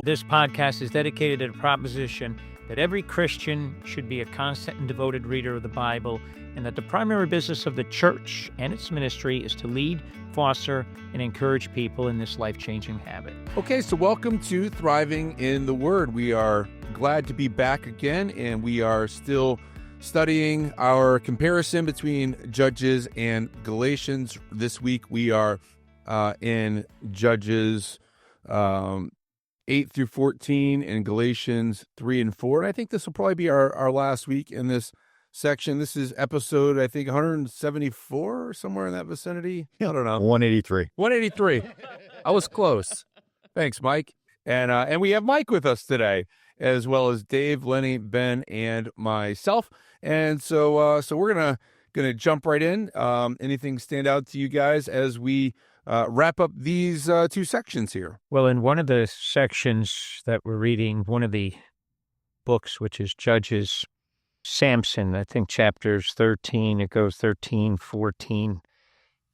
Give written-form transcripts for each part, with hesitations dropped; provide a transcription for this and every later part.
This podcast is dedicated to the proposition that every Christian should be a constant and devoted reader of the Bible, and that the primary business of the church and its ministry is to lead, foster, and encourage people in this life-changing habit. Okay, so welcome to Thriving in the Word. We are glad to be back again, and we are still studying our comparison between Judges and Galatians. This week we are in Judges 8 through 14 and Galatians 3 and 4. And I think this will probably be our last week in this section. This is episode, I think, 174 or somewhere in that vicinity. I don't know. 183. 183. I was close. Thanks, Mike. And we have Mike with us today, as well as Dave, Lenny, Ben, and myself. And so we're gonna jump right in. Anything stand out to you guys as we wrap up these two sections here? Well, in one of the sections that we're reading, one of the books, which is Judges, Samson, I think chapters 13, it goes 13, 14,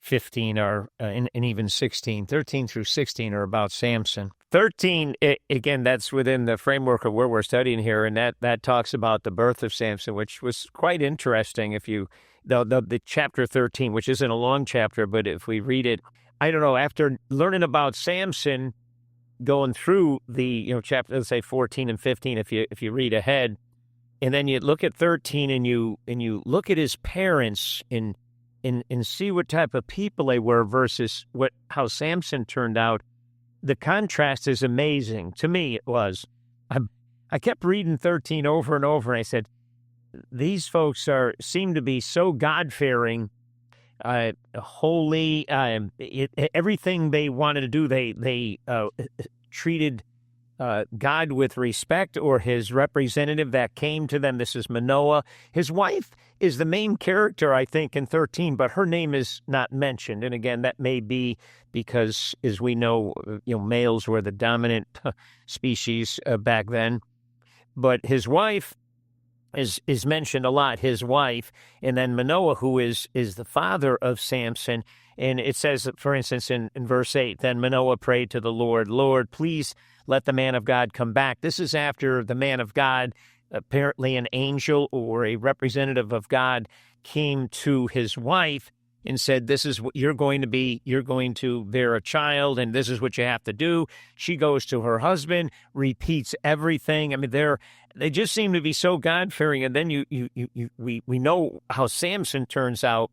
15, and even 16. 13 through 16 are about Samson. 13, again, that's within the framework of where we're studying here, and that talks about the birth of Samson, which was quite interesting. If you, the chapter 13, which isn't a long chapter, but if we read it, I don't know, after learning about Samson, going through the, chapter, let's say 14 and 15, if you read ahead, and then you look at 13 and you look at his parents and see what type of people they were versus how Samson turned out, the contrast is amazing. To me, it was. I kept reading 13 over and over, and I said, these folks seem to be so God-fearing, holy, everything they wanted to do, they treated God with respect, or his representative that came to them. This is Manoah. His wife is the main character, I think, in 13, but her name is not mentioned. And again, that may be because, as we know, males were the dominant species back then. But his wife is mentioned a lot, his wife, and then Manoah, who is the father of Samson. And it says, for instance, in verse 8, then Manoah prayed to the Lord, Lord, please let the man of God come back. This is after the man of God, apparently an angel or a representative of God, came to his wife and said, this is what you're going to be. You're going to bear a child, and this is what you have to do. She goes to her husband, repeats everything. I mean, they just seem to be so God-fearing. And then we know how Samson turns out.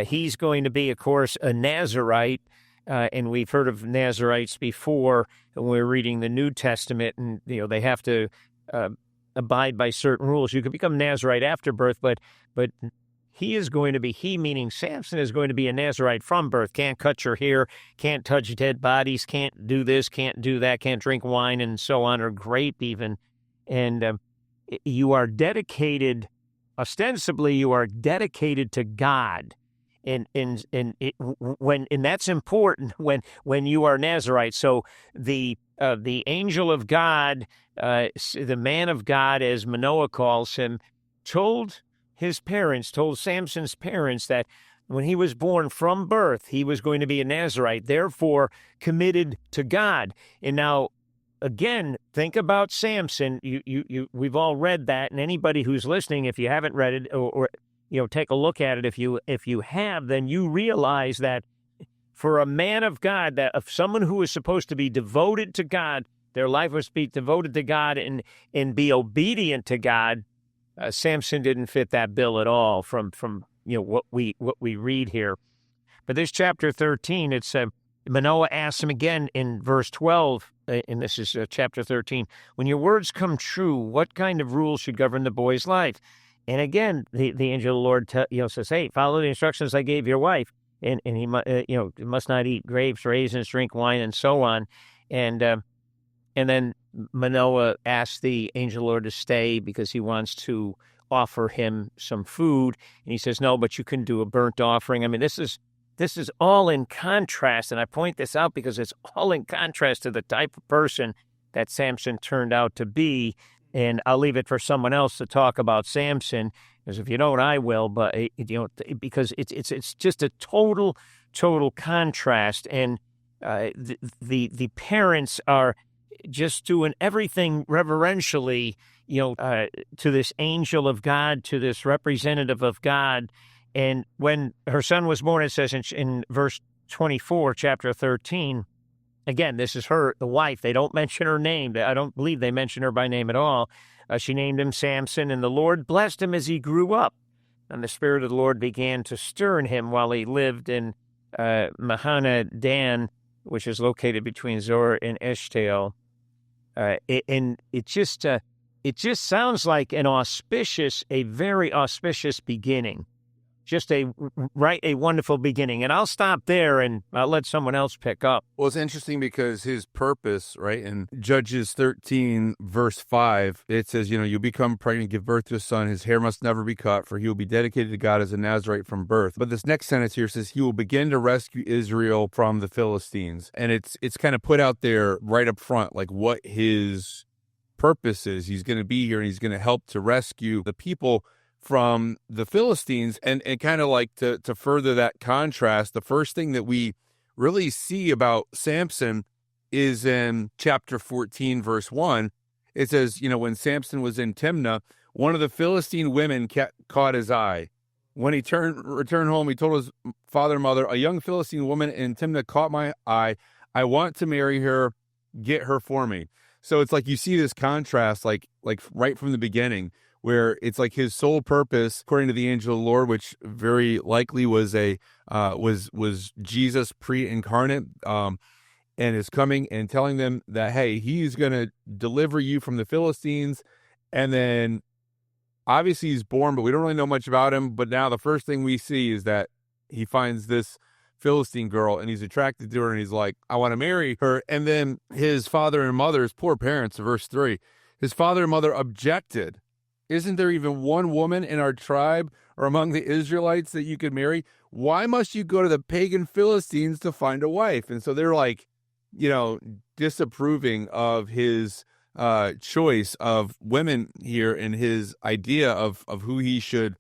He's going to be, of course, a Nazirite, and we've heard of Nazirites before when we're reading the New Testament, and they have to abide by certain rules. You can become Nazirite after birth, but he is going to be, meaning Samson, is going to be a Nazirite from birth. Can't cut your hair, can't touch dead bodies, can't do this, can't do that, can't drink wine and so on, or grape even. And you are dedicated, ostensibly you are dedicated to God. And that's important when you are Nazirite. So the angel of God, the man of God, as Manoah calls him, told Samson's parents that when he was born from birth, he was going to be a Nazirite, therefore committed to God. And now, again, think about Samson. We've all read that, and anybody who's listening, if you haven't read it, or take a look at it. If you have, then you realize that for a man of God, that of someone who is supposed to be devoted to God, their life was to be devoted to God and be obedient to God. Samson didn't fit that bill at all from what we read here. But this chapter 13, it's Manoah asks him again in verse 12, and this is chapter 13, when your words come true, what kind of rules should govern the boy's life? And again, the angel of the Lord says, hey, follow the instructions I gave your wife, and he must not eat grapes, raisins, drink wine, and so on. And then Manoah asks the angel of the Lord to stay because he wants to offer him some food. And he says, no, but you can do a burnt offering. I mean, this is all in contrast, and I point this out because it's all in contrast to the type of person that Samson turned out to be. And I'll leave it for someone else to talk about Samson, because if you don't, I will. But because it's just a total contrast, and the parents are just doing everything reverentially, to this angel of God, to this representative of God. And when her son was born, it says in verse 24, chapter 13, again, this is her, the wife. They don't mention her name. I don't believe they mention her by name at all. She named him Samson, and the Lord blessed him as he grew up. And the Spirit of the Lord began to stir in him while he lived in Mahanadan, which is located between Zorah and Eshtaol. And it just sounds like a very auspicious beginning. Just a wonderful beginning. And I'll stop there and I'll let someone else pick up. Well, it's interesting because his purpose, right, in Judges 13, verse 5, it says, you'll become pregnant, give birth to a son. His hair must never be cut, for he will be dedicated to God as a Nazarite from birth. But this next sentence here says, he will begin to rescue Israel from the Philistines. And it's kind of put out there right up front, like what his purpose is. He's going to be here and he's going to help to rescue the people from the Philistines. And kind of like to further that contrast, the first thing that we really see about Samson is in chapter 14, verse 1. It says, when Samson was in Timnah, one of the Philistine women caught his eye. When he returned home, he told his father and mother, a young Philistine woman in Timnah caught my eye. I want to marry her. Get her for me. So it's like you see this contrast, like right from the beginning, where it's like his sole purpose, according to the angel of the Lord, which very likely was was Jesus pre-incarnate, and is coming and telling them that, hey, he's going to deliver you from the Philistines. And then obviously he's born, but we don't really know much about him. But now the first thing we see is that he finds this Philistine girl and he's attracted to her and he's like, I want to marry her. And then his father and mother, his poor parents, verse 3, his father and mother objected. Isn't there even one woman in our tribe or among the Israelites that you could marry? Why must you go to the pagan Philistines to find a wife? And so they're like, disapproving of his choice of women here and his idea of who he should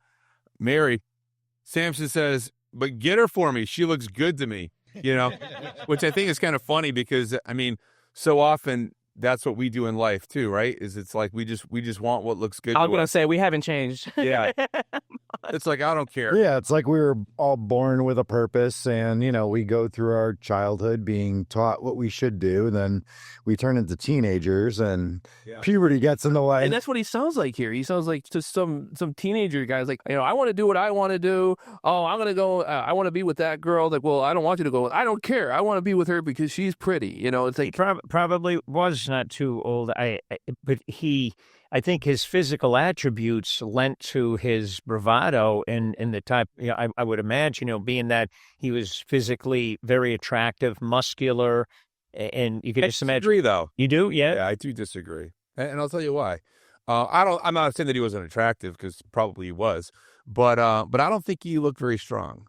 marry. Samson says, but get her for me. She looks good to me, which I think is kind of funny because, so often that's what we do in life too, right? It's like we just want what looks good. I was going to say, we haven't changed. Yeah. It's like, I don't care. Yeah, it's like we were all born with a purpose and, we go through our childhood being taught what we should do. Then we turn into teenagers and puberty gets in the way. And that's what he sounds like here. He sounds like just some teenager guys like, I want to do what I want to do. Oh, I'm going to go. I want to be with that girl. Like, well, I don't want you to go. I don't care. I want to be with her because she's pretty. It's like he probably was not too old. But I think his physical attributes lent to his bravado and the type, I would imagine, being that he was physically very attractive, muscular, and you could just imagine. I disagree, though. You do? Yeah? Yeah, I do disagree. And I'll tell you why. I'm not saying that he wasn't attractive, because probably he was, but I don't think he looked very strong.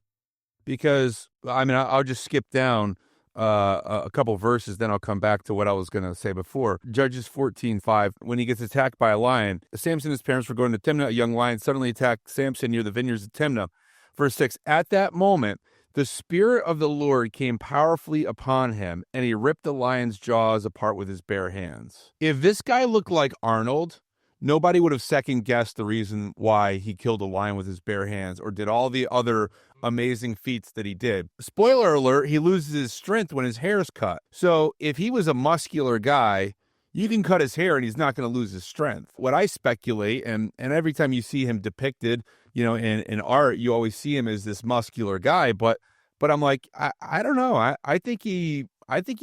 Because, I'll just skip down a couple verses, then I'll come back to what I was going to say before. Judges 14:5, when he gets attacked by a lion, Samson and his parents were going to Timnah. A young lion suddenly attacked Samson near the vineyards of Timnah. Verse 6, at that moment, the Spirit of the Lord came powerfully upon him, and he ripped the lion's jaws apart with his bare hands. If this guy looked like Arnold, nobody would have second-guessed the reason why he killed a lion with his bare hands or did all the other amazing feats that he did. Spoiler alert, he loses his strength when his hair's cut. So if he was a muscular guy, you can cut his hair and he's not going to lose his strength. What I speculate, and every time you see him depicted, in art, you always see him as this muscular guy, but I'm like, I don't know. I think he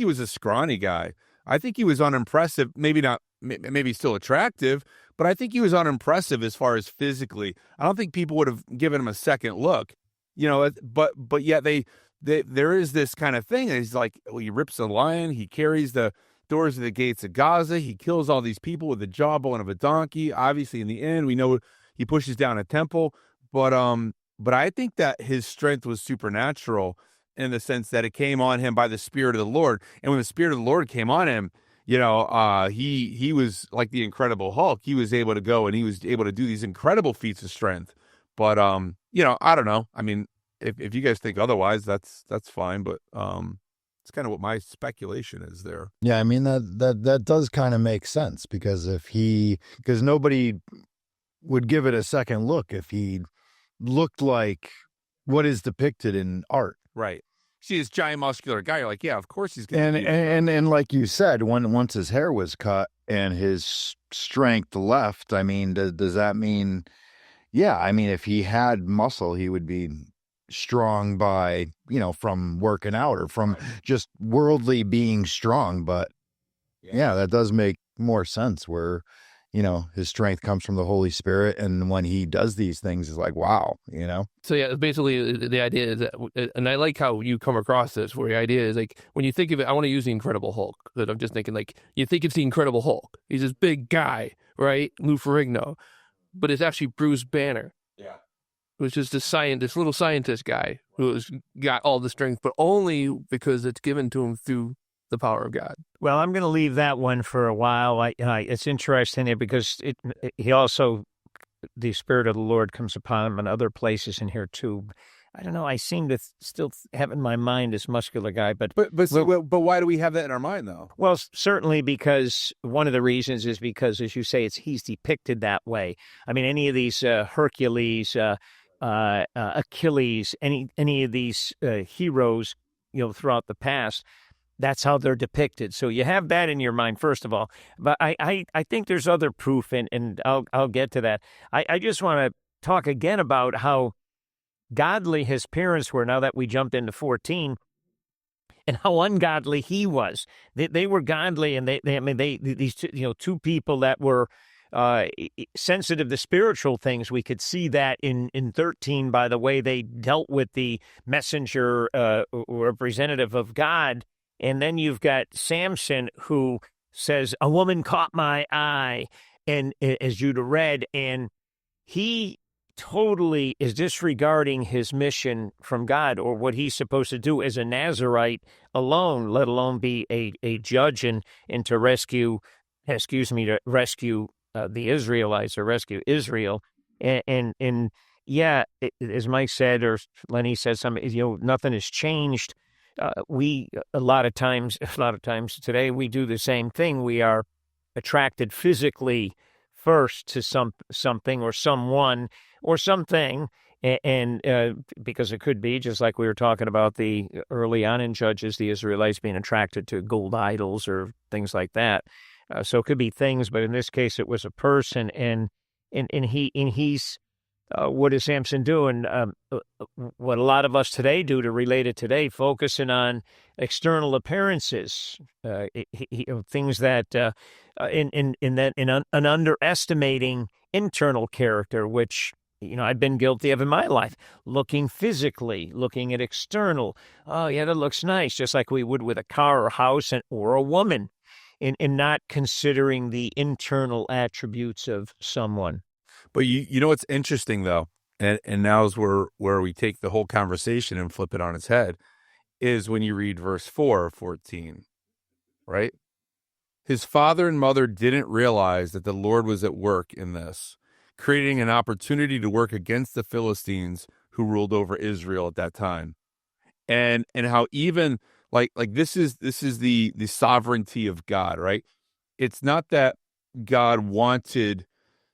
was a scrawny guy. I think he was unimpressive, maybe still attractive, but I think he was unimpressive as far as physically. I don't think people would have given him a second look, but yet there is this kind of thing. He's like, well, he rips a lion, he carries the doors of the gates of Gaza, he kills all these people with the jawbone of a donkey. Obviously, in the end, we know he pushes down a temple, but I think that his strength was supernatural in the sense that it came on him by the Spirit of the Lord. And when the Spirit of the Lord came on him, he was like the Incredible Hulk. He was able to go and he was able to do these incredible feats of strength. But, I don't know. If you guys think otherwise, that's fine. But, It's kind of what my speculation is there. Yeah, I mean that does kind of make sense because because nobody would give it a second look if he looked like what is depicted in art. Right. See this giant muscular guy, you're like, yeah, of course he's going to be. And like you said, once his hair was cut and his strength left, I mean, does that mean, yeah, I mean, if he had muscle, he would be strong by, from working out or from just worldly being strong. But yeah, that does make more sense where, his strength comes from the Holy Spirit. And when he does these things, it's like, wow, So yeah, basically the idea is that, and I like how you come across this, where the idea is like, when you think of it, I want to use the Incredible Hulk, that I'm just thinking like, you think it's the Incredible Hulk. He's this big guy, right? Lou Ferrigno, but it's actually Bruce Banner. Yeah. Who's just this little scientist guy who's got all the strength, but only because it's given to him through the power of God. Well, I'm going to leave that one for a while. It's interesting here because he also, the Spirit of the Lord comes upon him in other places in here too. I don't know. I seem to still have in my mind this muscular guy, but why do we have that in our mind though? Well, certainly because one of the reasons is because, as you say, he's depicted that way. I mean, any of these Hercules, Achilles, any of these heroes, throughout the past. That's how they're depicted. So you have that in your mind, first of all. But I think there's other proof, and I'll get to that. I just want to talk again about how godly his parents were, now that we jumped into 14, and how ungodly he was. They were godly, and these two people that were sensitive to spiritual things. We could see that in 13 by the way they dealt with the messenger or representative of God. And then you've got Samson, who says, a woman caught my eye, and as you'd read, and he totally is disregarding his mission from God or what he's supposed to do as a Nazirite alone, let alone be a judge and to rescue the Israelites or rescue Israel. And yeah, as Mike said, or Lenny said, nothing has changed. A lot of times today, we do the same thing. We are attracted physically first to something or someone or something, and because it could be, just like we were talking about the early on in Judges, the Israelites being attracted to gold idols or things like that. So it could be things, but in this case, it was a person, and he's. What is Samson doing? What a lot of us today do to relate it today, focusing on external appearances, things that, an underestimating internal character, which I've been guilty of in my life, looking physically, looking at external. Oh yeah, that looks nice, just like we would with a car or house or a woman, in not considering the internal attributes of someone. But you know what's interesting though, and now is where we take the whole conversation and flip it on its head, is when you read verse 4 of 14, right? His father and mother didn't realize that the Lord was at work in this, creating an opportunity to work against the Philistines who ruled over Israel at that time. And how even like this is the sovereignty of God, right? It's not that God wanted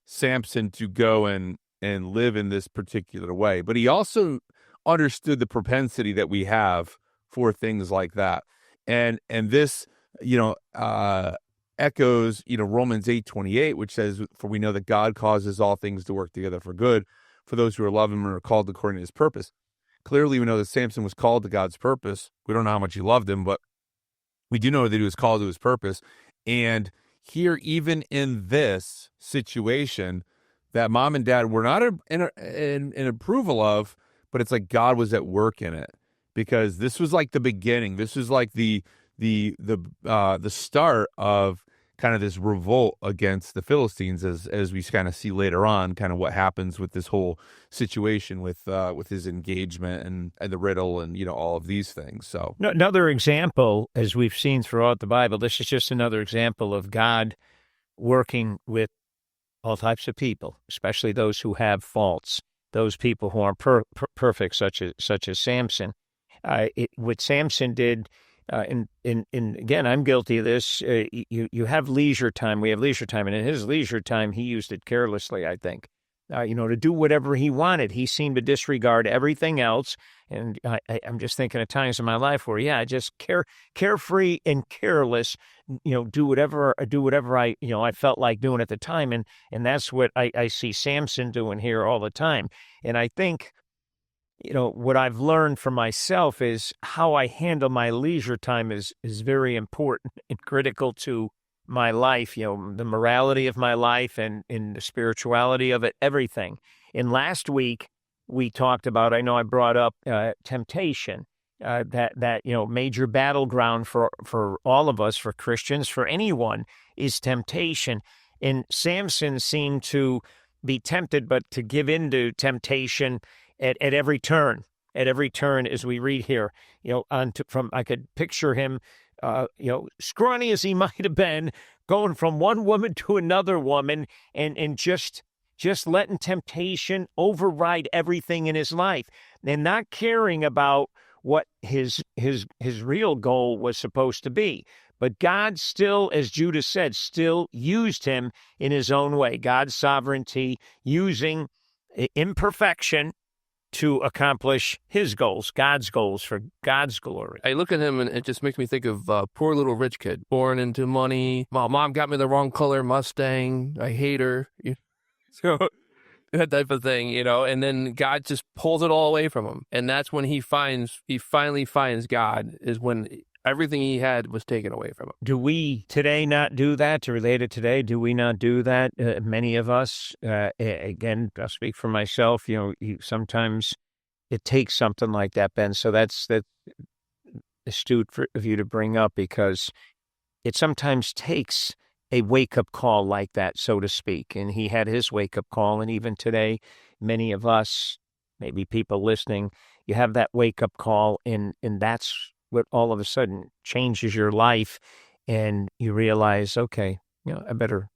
Samson to go and live in this particular way, but he also understood the propensity that we have for things like that, and this echoes Romans 8:28, which says, "For we know that God causes all things to work together for good for those who are loved Him and are called according to His purpose." Clearly, we know that Samson was called to God's purpose. We don't know how much he loved Him, but we do know that he was called to His purpose, and here, even in this situation that mom and dad were not in approval of, but it's like God was at work in it, because this was like the beginning. This was like the start of kind of this revolt against the Philistines, as we kind of see later on, kind of what happens with this whole situation with his engagement and the riddle and all of these things. So another example, as we've seen throughout the Bible, this is just another example of God working with all types of people, especially those who have faults, those people who aren't perfect, such as Samson. What Samson did, And again, I'm guilty of this. You have leisure time. We have leisure time, and in his leisure time, he used it carelessly, I think. To do whatever he wanted. He seemed to disregard everything else. And I'm just thinking of times in my life where, just carefree and careless. Do whatever I felt like doing at the time, and that's what I see Samson doing here all the time. And I think, what I've learned for myself is how I handle my leisure time is very important and critical to my life, the morality of my life and in the spirituality of it, everything. And last week we talked about, I know I brought up temptation, that major battleground for all of us, for Christians, for anyone, is temptation. And Samson seemed to be tempted, but to give in to temptation at every turn. At every turn, as we read here, I could picture him, scrawny as he might have been, going from one woman to another woman, and just letting temptation override everything in his life, and not caring about what his real goal was supposed to be. But God still, as Judah said, still used him in his own way. God's sovereignty, using imperfection to accomplish his goals, God's goals, for God's glory. I look at him and it just makes me think of poor little rich kid, born into money. Mom got me the wrong color Mustang. I hate her. So that type of thing, and then God just pulls it all away from him. And that's when he finally finds God, is when everything he had was taken away from him. Do we today not do that? To relate it today, do we not do that? Many of us, again, I'll speak for myself, sometimes it takes something like that, Ben. So that's astute of you to bring up, because it sometimes takes a wake-up call like that, so to speak. And he had his wake-up call, and even today, many of us, maybe people listening, you have that wake-up call, and that's what all of a sudden changes your life, and you realize, okay, I better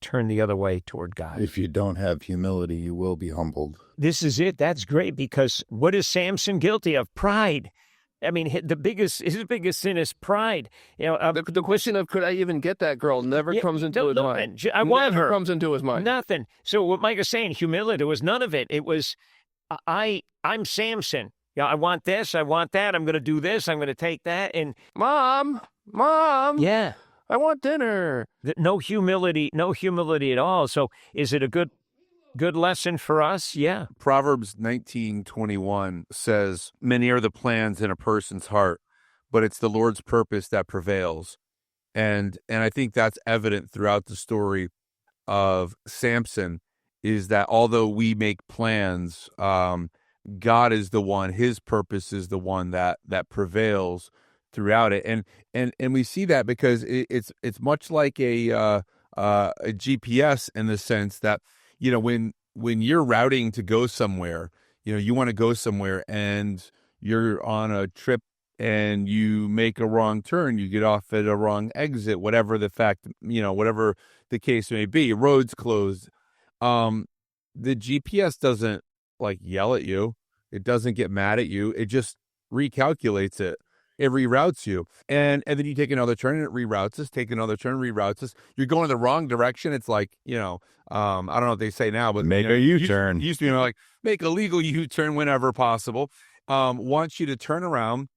turn the other way toward God. If you don't have humility, you will be humbled. This is it. That's great, because what is Samson guilty of? Pride. I mean, his biggest sin is pride. The question of, could I even get that girl, never comes into his mind. I want her. Comes into his mind. Nothing. So what Mike is saying, humility, was none of it. It was, I'm Samson. I want this, I want that, I'm going to do this, I'm going to take that, and Mom, yeah, I want dinner. No humility at all. So is it a good lesson for us? Yeah. Proverbs 19:21 says, "Many are the plans in a person's heart, but it's the Lord's purpose that prevails." And I think that's evident throughout the story of Samson, is that although we make plans, God is the one, his purpose is the one that prevails throughout it. And we see that because it's much like a GPS, in the sense that, when you're routing to go somewhere, you want to go somewhere and you're on a trip and you make a wrong turn, you get off at a wrong exit, whatever the case may be, roads closed. The GPS doesn't yell at you. It doesn't get mad at you. It just recalculates it. It reroutes you. And then you take another turn and it reroutes us, take another turn, reroutes us. You're going in the wrong direction. It's I don't know what they say now, but make a U-turn. Used to be make a legal U-turn whenever possible. Wants you to turn around,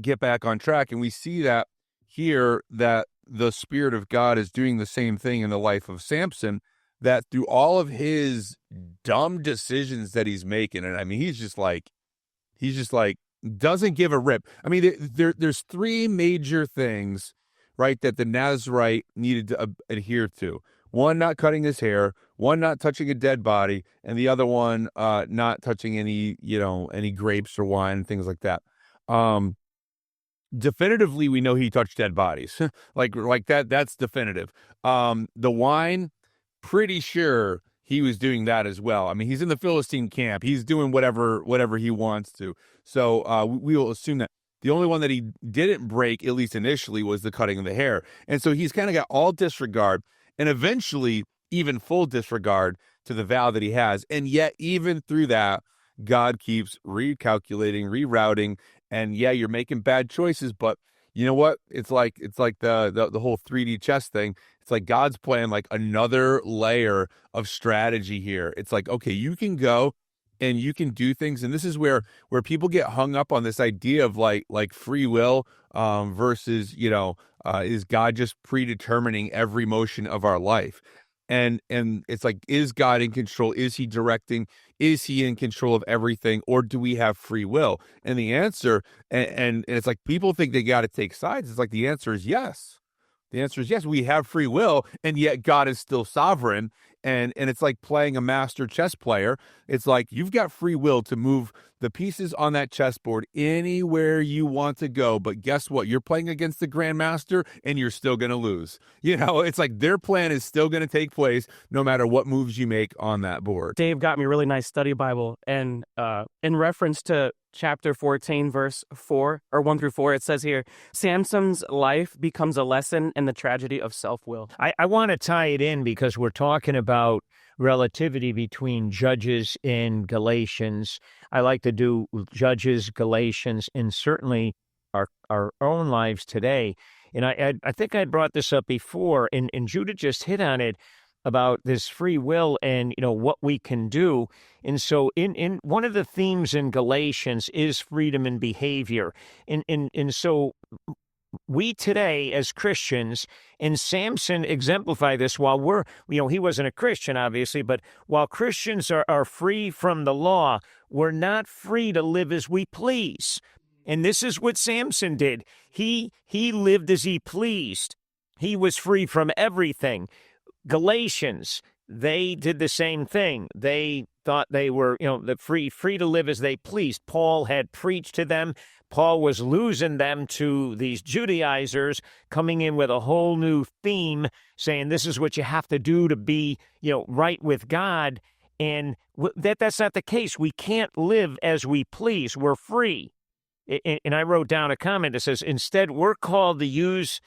get back on track. And we see that here, that the Spirit of God is doing the same thing in the life of Samson, that through all of his dumb decisions that he's making, and I mean, he's just doesn't give a rip. I mean, there's three major things, right, that the Nazarite needed to adhere to. One, not cutting his hair. One, not touching a dead body, and the other one, not touching any grapes or wine, things like that. Definitively, we know he touched dead bodies, like that. That's definitive. The wine, pretty sure he was doing that as well. I mean, he's in the Philistine camp. He's doing whatever he wants to. So we will assume that. The only one that he didn't break, at least initially, was the cutting of the hair. And so he's kind of got all disregard, and eventually even full disregard to the vow that he has. And yet, even through that, God keeps recalculating, rerouting, and yeah, you're making bad choices, but you know what? It's like the whole 3D chess thing. It's like God's playing like another layer of strategy here. It's like, okay, you can go and you can do things, and this is where people get hung up on this idea of like free will versus, is God just predetermining every motion of our life? And it's like, is God in control? Is he directing? Is he in control of everything? Or do we have free will? And the answer, and it's like people think they got to take sides. It's like the answer is yes. The answer is yes. We have free will, and yet God is still sovereign. And it's like playing a master chess player. It's like you've got free will to move the pieces on that chessboard anywhere you want to go. But guess what? You're playing against the grandmaster, and you're still going to lose. It's like their plan is still going to take place no matter what moves you make on that board. Dave got me a really nice study Bible, and in reference to chapter 14, verse 4, or 1 through 4, it says here, Samson's life becomes a lesson in the tragedy of self-will. I want to tie it in because we're talking about relativity between Judges and Galatians. I like to do Judges, Galatians, and certainly our own lives today. And I think I brought this up before, and Judah just hit on it about this free will and what we can do. And so in one of the themes in Galatians is freedom in behavior. And so we today as Christians, and Samson exemplify this, while we're, he wasn't a Christian, obviously, but while Christians are free from the law, we're not free to live as we please. And this is what Samson did. He lived as he pleased. He was free from everything. Galatians, they did the same thing. They thought they were, free to live as they pleased. Paul had preached to them. Paul was losing them to these Judaizers, coming in with a whole new theme, saying this is what you have to do to be, right with God. And that's not the case. We can't live as we please. We're free. And I wrote down a comment that says, instead, we're called to use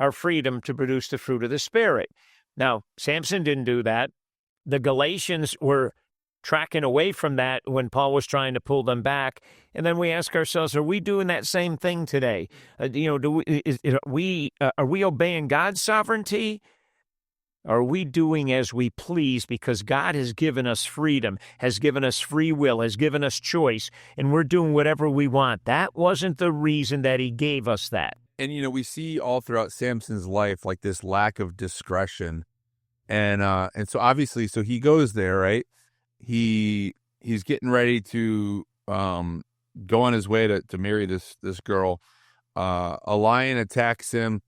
our freedom to produce the fruit of the Spirit. Now, Samson didn't do that. The Galatians were tracking away from that when Paul was trying to pull them back. And then we ask ourselves, are we doing that same thing today? Are we obeying God's sovereignty? Are we doing as we please because God has given us freedom, has given us free will, has given us choice, and we're doing whatever we want? That wasn't the reason that he gave us that. And, we see all throughout Samson's life, like this lack of discretion. And so obviously, so he goes there, right? He's getting ready to go on his way to marry this girl. A lion attacks him,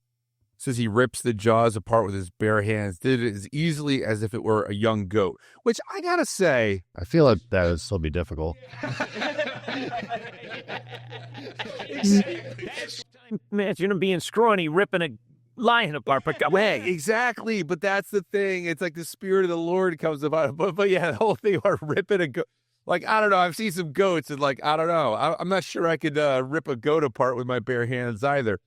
says he rips the jaws apart with his bare hands, did it as easily as if it were a young goat, which I gotta say, I feel like that would still be difficult. Imagine being scrawny, ripping a lion apart. Exactly, but that's the thing. It's like the Spirit of the Lord comes about. But yeah, the whole thing about ripping a goat. Like, I don't know. I've seen some goats, and like, I don't know. I'm not sure I could rip a goat apart with my bare hands either.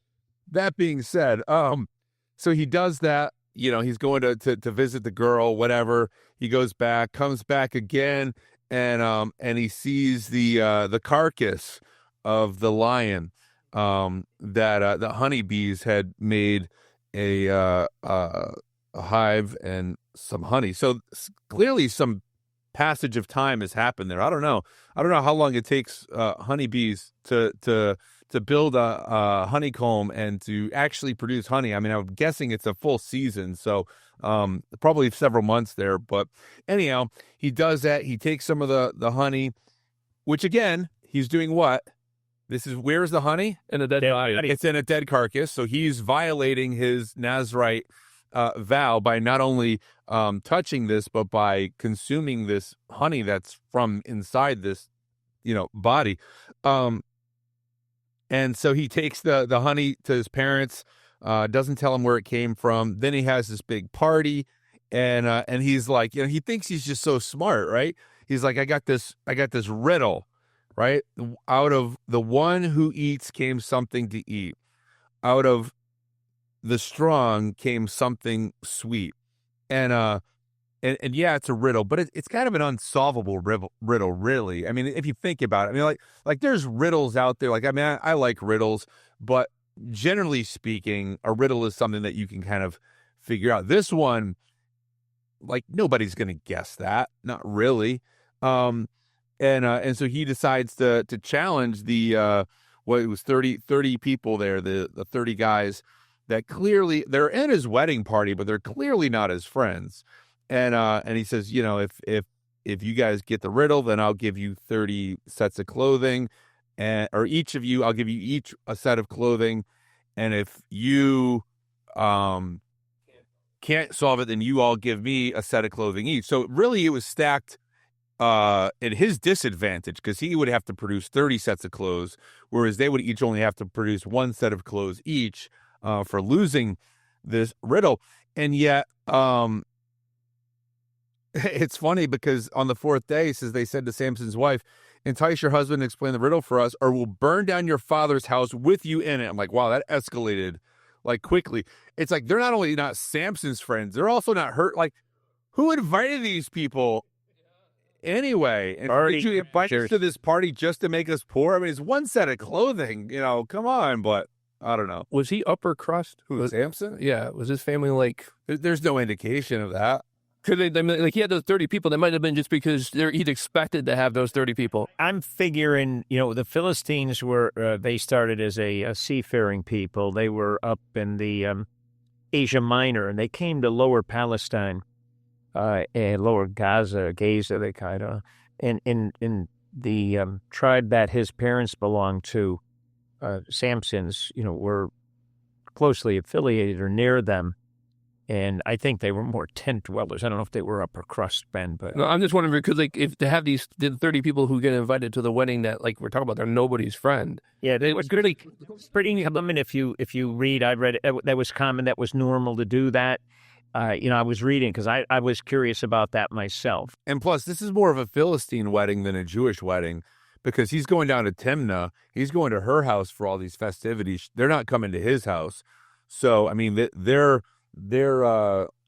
That being said, so he does that. He's going to visit the girl, whatever. He goes back, comes back again, and he sees the carcass of the lion that the honeybees had made a hive and some honey. So clearly some passage of time has happened there. I don't know how long it takes honeybees to build a honeycomb and to actually produce honey. I mean, I'm guessing it's a full season, so probably several months there. But anyhow, he does that. He takes some of the honey, which again, he's doing what? Where's the honey? In a dead body. It's in a dead carcass. So he's violating his Nazirite vow by not only touching this, but by consuming this honey that's from inside this, body. And so he takes the honey to his parents, doesn't tell them where it came from. Then he has this big party, and he's like, he thinks he's just so smart, right? He's like, I got this riddle, right? Out of the one who eats came something to eat. Out of the strong came something sweet. And and yeah, it's a riddle, but it's kind of an unsolvable riddle, really. I mean, if you think about it, I mean, like there's riddles out there. Like, I mean, I like riddles, but generally speaking, a riddle is something that you can kind of figure out. This one, like, nobody's going to guess that, not really. And so he decides to challenge the what it was 30 people there, the 30 guys that clearly they're at his wedding party, but they're clearly not his friends. And he says, you know, if you guys get the riddle, then I'll give you 30 sets of clothing, or each of you, I'll give you each a set of clothing. And if you can't solve it, then you all give me a set of clothing each. So really it was stacked at his disadvantage, because he would have to produce 30 sets of clothes, whereas they would each only have to produce one set of clothes each for losing this riddle. And yet it's funny because on the fourth day, it says they said to Samson's wife, entice your husband and explain the riddle for us, or we'll burn down your father's house with you in it. I'm like, wow, that escalated like quickly. It's like they're not only not Samson's friends, they're also not hurt. Like, who invited these people anyway? And did you invite us to this party just to make us poor? I mean, it's one set of clothing, you know, come on. But I don't know. Was he upper crust? Who, Samson? Yeah. Was his family like... There's no indication of that. Could they, like, he had those 30 people. That might have been just because he'd expected to have those 30 people. I'm figuring, you know, the Philistines were, they started as a seafaring people. They were up in the Asia Minor, and they came to Lower Palestine, and Lower Gaza, they kind of, and in the tribe that his parents belonged to, Samson's, you know, were closely affiliated or near them. And I think they were more tent dwellers. I don't know if they were upper crust men, but... No, I'm just wondering, because, like, if to have the 30 people who get invited to the wedding that, like, we're talking about, they're nobody's friend. Yeah, it was pretty common. If you read, I read it, that was common, that was normal to do that. You know, I was reading because I was curious about that myself. And plus, this is more of a Philistine wedding than a Jewish wedding, because he's going down to Timnah. He's going to her house for all these festivities. They're not coming to his house. So, I mean, they're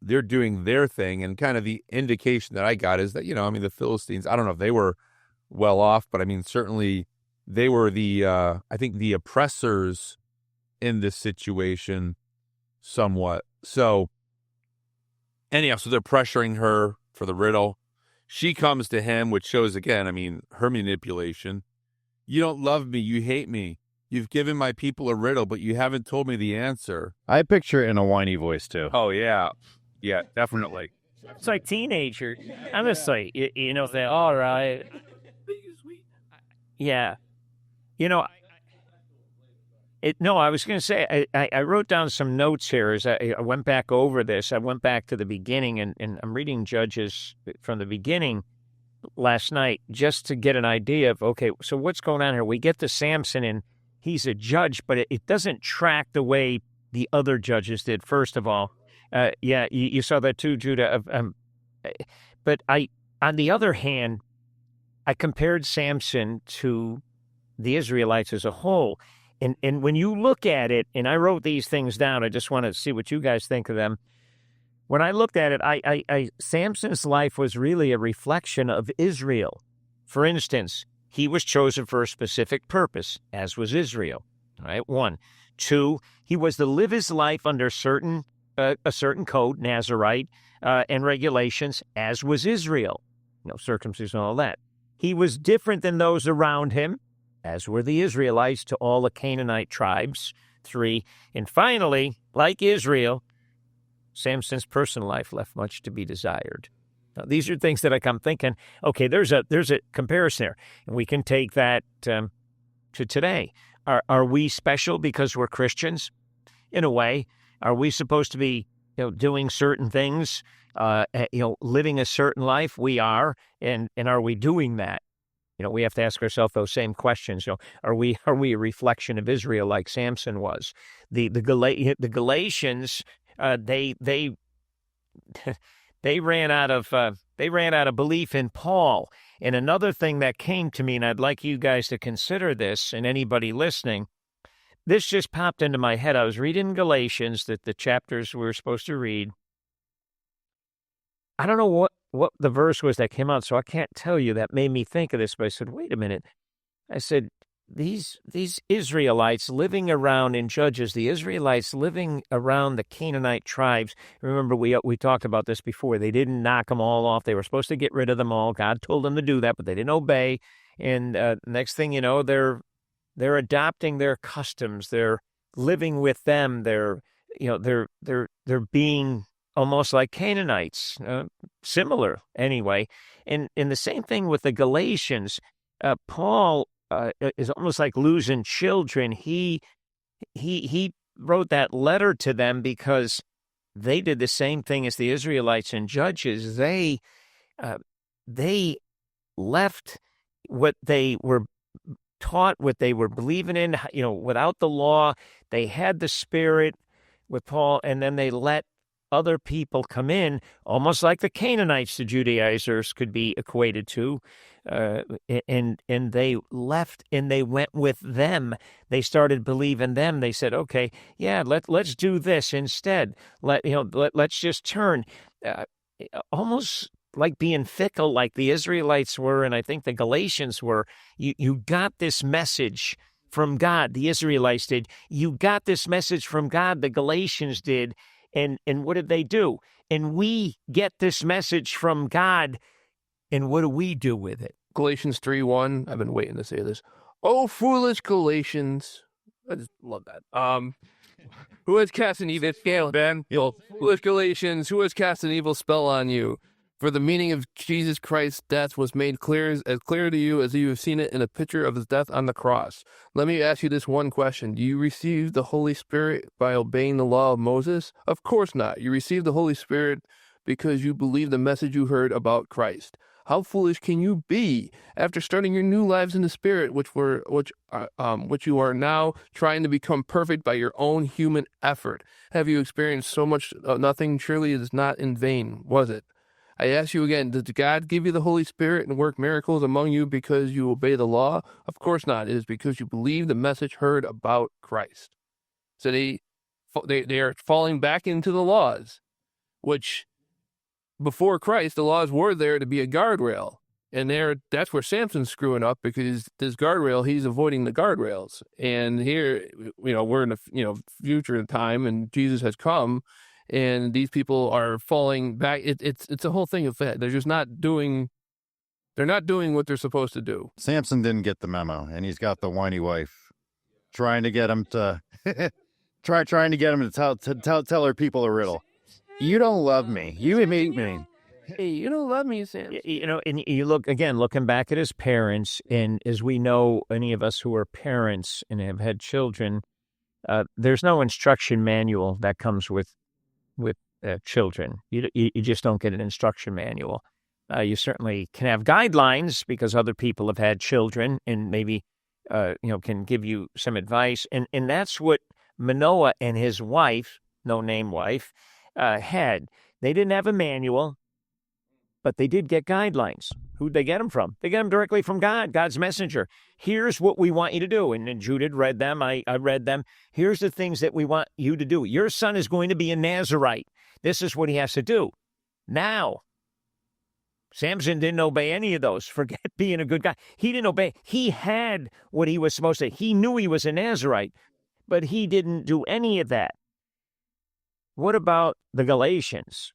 doing their thing, and kind of the indication that I got is that, you know, I mean, the Philistines, I don't know if they were well off, but I mean, certainly they were I think the oppressors in this situation somewhat. So anyhow, so they're pressuring her for the riddle. She comes to him, which shows, again, I mean, her manipulation. You don't love me. You hate me. You've given my people a riddle, but you haven't told me the answer. I picture it in a whiny voice, too. Oh, yeah. Yeah, definitely. It's like teenager. I'm just like, you know, they all right. Yeah. You know, I was going to say, I wrote down some notes here as I went back over this. I went back to the beginning, and I'm reading Judges from the beginning last night just to get an idea of, okay, so what's going on here? We get to Samson, and he's a judge, but it doesn't track the way the other judges did, first of all. Yeah, you saw that too, Judah. But on the other hand, I compared Samson to the Israelites as a whole. And when you look at it, and I wrote these things down, I just want to see what you guys think of them. When I looked at it, Samson's life was really a reflection of Israel. For instance, he was chosen for a specific purpose, as was Israel. All right, 1. 2, he was to live his life under a certain code, Nazirite, and regulations, as was Israel. You know, circumcision and all that. He was different than those around him, as were the Israelites to all the Canaanite tribes. 3, and finally, like Israel, Samson's personal life left much to be desired. Now, these are things that I'm thinking, okay, there's a comparison there, and we can take that to today. Are we special because we're Christians? In a way, are we supposed to be, you know, doing certain things, living a certain life? We are, and are we doing that? You know, we have to ask ourselves those same questions. You know, are we a reflection of Israel like Samson was? The Galatians, they ran out of belief in Paul. And another thing that came to me, and I'd like you guys to consider this, and anybody listening, this just popped into my head. I was reading Galatians, that the chapters we were supposed to read, I don't know what the verse was that came out, so I can't tell you that made me think of this, but I said, wait a minute. I said, these Israelites living around in Judges, the Israelites living around the Canaanite tribes. Remember, we talked about this before. They didn't knock them all off. They were supposed to get rid of them all. God told them to do that, but they didn't obey. And next thing you know, they're adopting their customs. They're living with them. They're being almost like Canaanites, similar anyway. And the same thing with the Galatians. Paul is almost like losing children. He wrote that letter to them because they did the same thing as the Israelites in Judges. They left what they were taught, what they were believing in, without the law. They had the Spirit with Paul, and then they let other people come in, almost like the Canaanites, the Judaizers could be equated to, and they left and they went with them. They started believing them. They said, "Okay, yeah, let's do this instead. Let's just turn." Almost like being fickle, like the Israelites were, and I think the Galatians were. You got this message from God. The Israelites did. You got this message from God. The Galatians did. And what did they do? And we get this message from God, and what do we do with it? Galatians 3:1. I've been waiting to say this. Oh, foolish Galatians. I just love that. Who has cast an evil spell, Ben? Foolish Galatians, who has cast an evil spell on you? For the meaning of Jesus Christ's death was made clear to you as you have seen it in a picture of his death on the cross. Let me ask you this one question. Do you receive the Holy Spirit by obeying the law of Moses? Of course not. You received the Holy Spirit because you believe the message you heard about Christ. How foolish can you be after starting your new lives in the Spirit, which you are now trying to become perfect by your own human effort? Have you experienced so much nothing? Surely it is not in vain, was it? I ask you again, did God give you the Holy Spirit and work miracles among you because you obey the law? Of course not. It is because you believe the message heard about Christ. So they are falling back into the laws, which before Christ, the laws were there to be a guardrail. And that's where Samson's screwing up, because this guardrail, he's avoiding the guardrails. And here, we're in the future time, and Jesus has come. And these people are falling back. It's a whole thing of that. They're just not doing. They're not doing what they're supposed to do. Samson didn't get the memo, and he's got the whiny wife trying to get him to trying to get him to tell her people a riddle. You don't love me. You hate me. Hey, you don't love me, Sam. And you looking back at his parents, and as we know, any of us who are parents and have had children, there's no instruction manual that comes with children. You just don't get an instruction manual. You certainly can have guidelines because other people have had children and maybe can give you some advice. And that's what Manoah and his wife, no-name wife, had. They didn't have a manual, but they did get guidelines. Who'd they get them from? They get them directly from God, God's messenger. Here's what we want you to do. And then Judith read them. I read them. Here's the things that we want you to do. Your son is going to be a Nazirite. This is what he has to do. Now, Samson didn't obey any of those. Forget being a good guy. He didn't obey. He had what he was supposed to. He knew he was a Nazirite, but he didn't do any of that. What about the Galatians?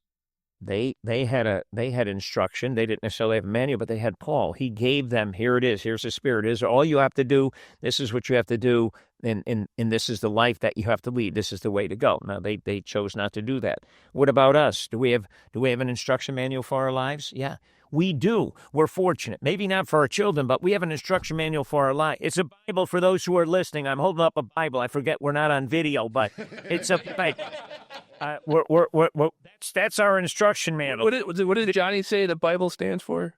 They had instruction. They didn't necessarily have a manual, but they had Paul. He gave them, here it is, here's the Spirit. Is all you have to do. This is what you have to do, and this is the life that you have to lead. This is the way to go. Now they chose not to do that. What about us? Do we have an instruction manual for our lives? Yeah, we do. We're fortunate. Maybe not for our children, but we have an instruction manual for our life. It's a Bible for those who are listening. I'm holding up a Bible. I forget we're not on video, but it's a Bible. That's our instruction manual. What did Johnny say the Bible stands for?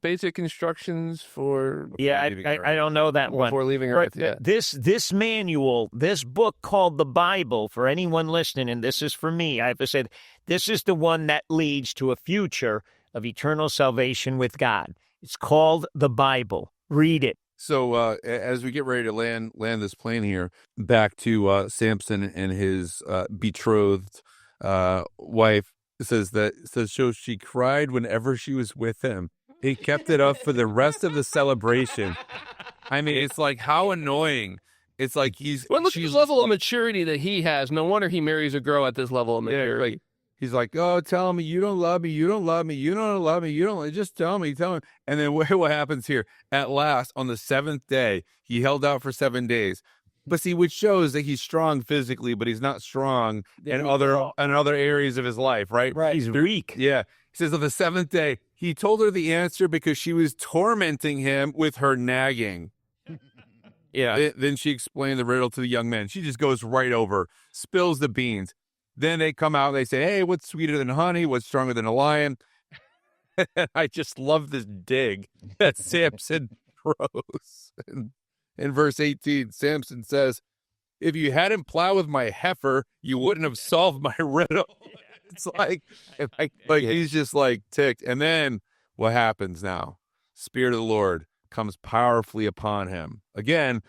Basic instructions for... Yeah, I don't know that one. Before leaving Earth, yeah. This manual, this book called the Bible, for anyone listening, and this is for me, I have to say, this is the one that leads to a future of eternal salvation with God. It's called the Bible. Read it. So as we get ready to land this plane here, back to Samson and his betrothed wife, says so she cried whenever she was with him. He kept it up for the rest of the celebration. I mean, it's like, how annoying. It's like Well, look at the level of maturity that he has. No wonder he marries a girl at this level of maturity. Like, he's like, oh, tell me you don't love me. You don't love me. You don't love me. You don't. Just tell me. Tell me. And then what happens here? At last, on the 7th day, he held out for 7 days. But see, which shows that he's strong physically, but he's not strong in other areas of his life, right? Right. He's weak. Yeah. He says on the 7th day, he told her the answer because she was tormenting him with her nagging. Yeah. Then she explained the riddle to the young man. She just goes right over, spills the beans. Then they come out and they say, hey, what's sweeter than honey? What's stronger than a lion? I just love this dig that Samson throws. In verse 18, Samson says, if you hadn't plowed with my heifer, you wouldn't have solved my riddle. It's like he's just like ticked. And then what happens now? Spirit of the Lord comes powerfully upon him. Again,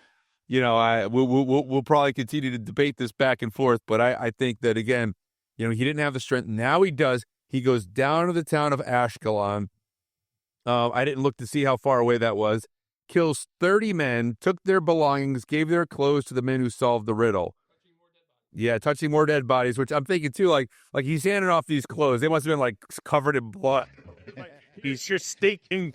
we'll probably continue to debate this back and forth, but I think that, again, he didn't have the strength. Now he does. He goes down to the town of Ashkelon. I didn't look to see how far away that was. Kills 30 men, took their belongings, gave their clothes to the men who solved the riddle. Yeah, touching more dead bodies, which I'm thinking too, like he's handing off these clothes. They must have been like covered in blood. He's just stinking,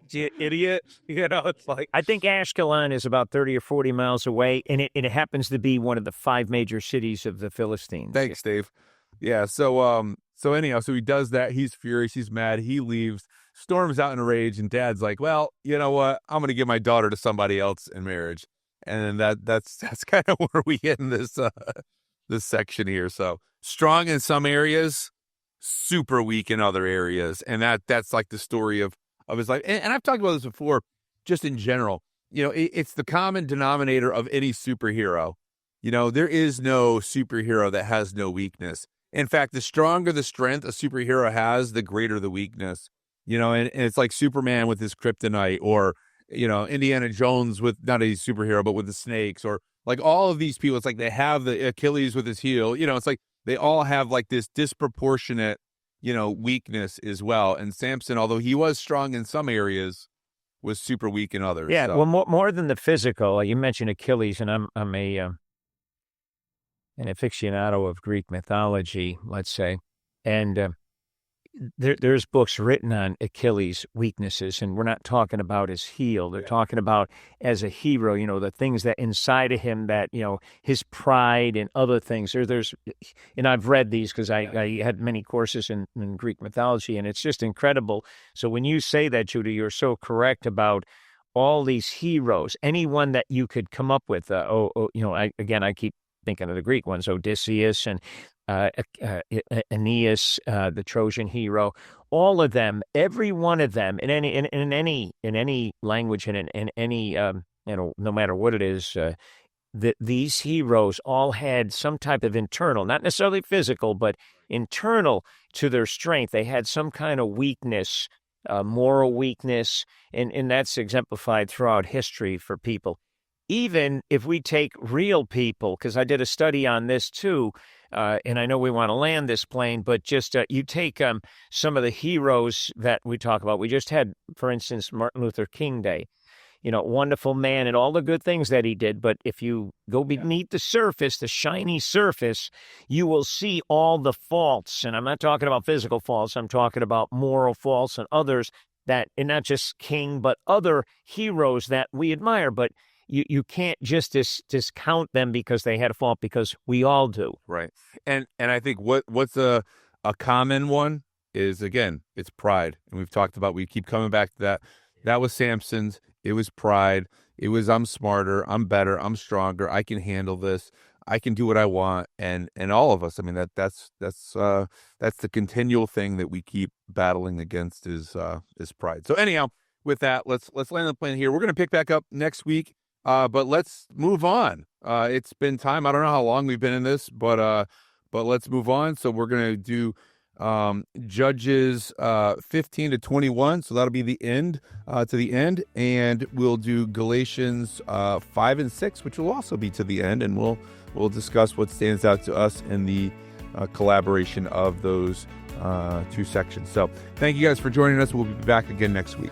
you idiot. It's like, I think Ashkelon is about 30 or 40 miles away, and it happens to be one of the 5 major cities of the Philistines. Thanks, Dave. Yeah, so anyhow, so he does that. He's furious. He's mad. He leaves, storms out in a rage, and Dad's like, well, you know what? I'm going to give my daughter to somebody else in marriage. And that's kind of where we get in this section here. So strong in some areas, super weak in other areas. And that's like the story of his life. And I've talked about this before, just in general. It's the common denominator of any superhero. There is no superhero that has no weakness. In fact, the stronger the strength a superhero has, the greater the weakness. And it's like Superman with his kryptonite, or Indiana Jones with, not a superhero, but with the snakes, or like all of these people. It's like they have the Achilles with his heel. It's like they all have like this disproportionate, weakness as well. And Samson, although he was strong in some areas, was super weak in others. Yeah, so. well, more than the physical. You mentioned Achilles, and I'm an aficionado of Greek mythology, let's say, and there's books written on Achilles' weaknesses, and we're not talking about his heel. They're talking about as a hero, the things that inside of him, that, his pride and other things. There's, and I've read these because I had many courses in Greek mythology, and it's just incredible. So when you say that, Judy, you're so correct about all these heroes, anyone that you could come up with. I keep thinking of the Greek ones, Odysseus and Aeneas, the Trojan hero, all of them, every one of them, in any language and in any no matter what it is, these heroes all had some type of internal, not necessarily physical, but internal to their strength. They had some kind of weakness, moral weakness, and that's exemplified throughout history for people. Even if we take real people, because I did a study on this too, and I know we want to land this plane, but just you take some of the heroes that we talk about. We just had, for instance, Martin Luther King Day. Wonderful man and all the good things that he did. But if you go beneath the surface, the shiny surface, you will see all the faults. And I'm not talking about physical faults. I'm talking about moral faults and others that, and not just King, but other heroes that we admire. But you can't just discount them because they had a fault, because we all do. Right. And I think what's a common one is, again, it's pride. And we keep coming back to that. That was Samson's. It was pride. It was, I'm smarter, I'm better, I'm stronger, I can handle this, I can do what I want. And all of us, I mean, that's the continual thing that we keep battling against is pride. So anyhow, with that, let's land the plane here. We're going to pick back up next week. But let's move on. It's been time. I don't know how long we've been in this, but let's move on. So we're going to do Judges 15 to 21. So that'll be the end to the end. And we'll do Galatians 5 and 6, which will also be to the end. And we'll discuss what stands out to us in the collaboration of those two sections. So thank you guys for joining us. We'll be back again next week.